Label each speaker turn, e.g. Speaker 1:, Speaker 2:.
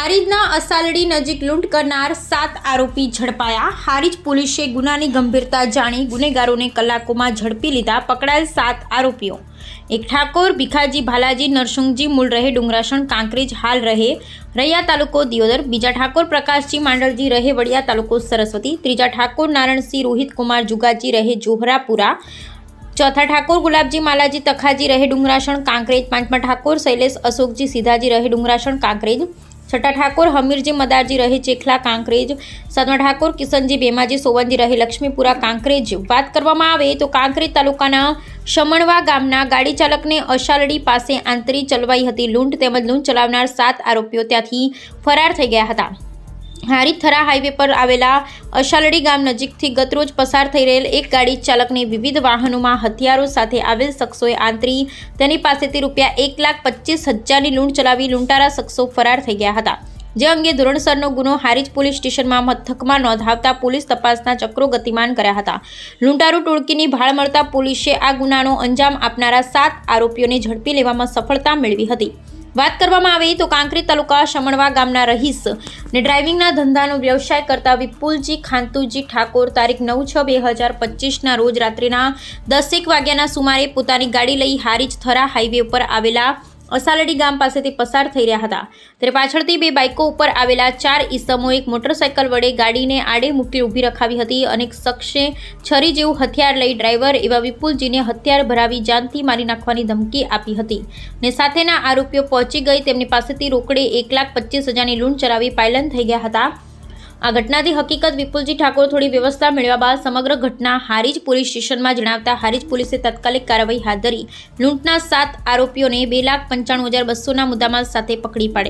Speaker 1: હારીજના અસાલડી નજીક લૂંટ કરનાર 7 આરોપી ઝડપાયા। હારીજ પોલીસે ગુનાની ગંભીરતા જાણી ગુનેગારોને કલાકોમાં ઝડપી લીધા। પકડાયેલ 7 આરોપીઓ એક ઠાકોર ભીખાજી ભાલાજી નરસુંગજી મૂળ રહે ડુંગરાસણ કાંકરેજ હાલ રહે રૈયા તાલુકો દિયોદર, બીજા ઠાકોર પ્રકાશજી માંડલજી રહે વડિયા તાલુકો સરસ્વતી, ત્રીજા ઠાકોર નારણસિંહ રોહિત કુમાર જુગાજી રહે જોહરાપુરા, चौथा ठाकुर गुलाबजी मालाजी तखाजी रहे डुंगरासण कांकरेज, पांचमा ठाकुर शैलेष अशोकजी सीधाजी रहे डुंगरासण कांकरेज, छठा ठाकुर हमीरजी मदारजी रहे चेखला कांकरेज, सातमा ठाकुर किशनजी बेमाजी सोवनजी रहे लक्ष्मीपुरा कांकरेज। बात करवामां आवे तो कांकरेज तालुकाना शमणवा गामना गाड़ी चालकने अशालडी पासे आंतरी चलवाई हती लूंट तेमज लूंट चलावनार 7 आरोपीओ त्यांथी फरार थई गया हता। हारीज थरा हाईवे पर आवेला अशालडी गाम नजीकथी गतरोज पसार थई रहेल एक गाड़ी चालकने विविध वाहनों हथियारों साथे आवेल शख्सोए आंतरी तेनी पासेथी रूपिया 1,25,000 ની लूंट चलावी लूंटारा शख्सो फरार थई गया हता। जे अंगे धोरणसरनो गुनो हारीज पोलीस स्टेशनमां मथकमां नोंधावता पोलीस तपासना चक्रो गतिमान कर्या हता। लूंटारू टोळकीनी भाळ मळता पोलीसे आ गुनानो अंजाम आपनारा 7 आरोपीओने झड़पी लेवामां सफलता मेळवी हती। बात करवामां आवे तो कांकरेज तालुका शमणवा गामना रहीश ने ड्राइविंगना धंधानो व्यवसाय करता विपुलजी खांतुजी ठाकोर तारीख 9/6/2025 ना रोज रात्रिना 10:00 वाग्याना सुमारे पोतानी गाड़ी लई हारीज थरा हाईवे पर आवेला असालडी गाम पासेथी पसार थई रह्या हता। त्यारे पाछळथी 2 बाइको उपर आवेला 4 ईसमोए एक मोटरसाइकल वडे गाड़ीने आडे मूकी ऊभी रखावी हती। अनेक शख्से छरी जेवुं हथियार लई ड्राइवर एवा विपुलजीने हथियार भरावी जानथी मारी नाखवानी धमकी आपी हती ने साथेना आरोपीओ पहोंची गई तेमनी पासेथी रोकड़े 1,25,000 ની लूंट चलावी पायलन थई गया हता। आ घटनाथी हकीकत विपुलजी ठाकोर थोड़ी व्यवस्था मेळव्या बाद समग्र घटना हारीज पोलीस स्टेशनमां जणावता हारीज पोलीसे तात्कालिक कार्यवाही हाथ धरी लूंटना 7 आरोपीओने 2,95,200 ना मुद्दामाल साथे पकड़ी पाडेल।